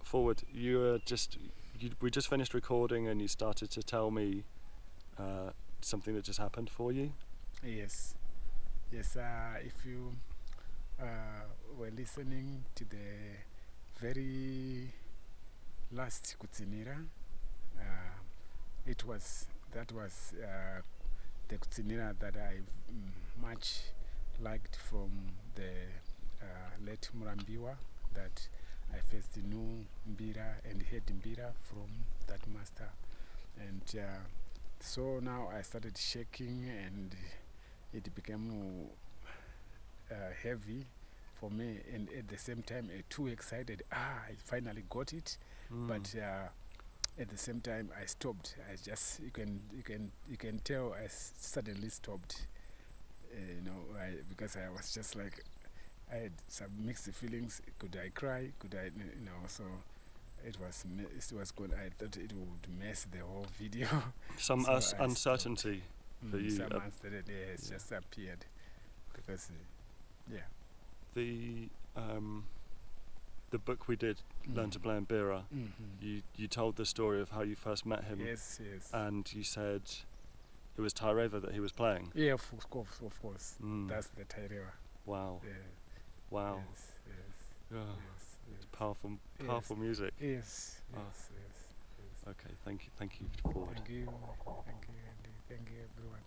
forward. We just finished recording, and you started to tell me something that just happened for you. Yes. If you were listening to the very last Kutsinira, that was the Kutsinira that I much liked from the late Murambiwa, that I first knew Mbira and heard Mbira from that master. And so now I started shaking, and it became heavy for me, and at the same time too excited. I finally got it. But at the same time I stopped. I just, you can tell I suddenly stopped, because I was just like, I had some mixed feelings. Could I cry? Could I, so it was good. I thought it would mess the whole video. Some uncertainty for you. Some uncertainty has just appeared, because the book we did, Learn to Play Mbira, you told the story of how you first met him. Yes. And you said it was Taireva that he was playing. Yeah, of course. That's the Taireva. Wow. Yeah. Wow. Yes. It's powerful music. Yes. Okay, thank you for forward. Thank you, Andy. Thank you, everyone.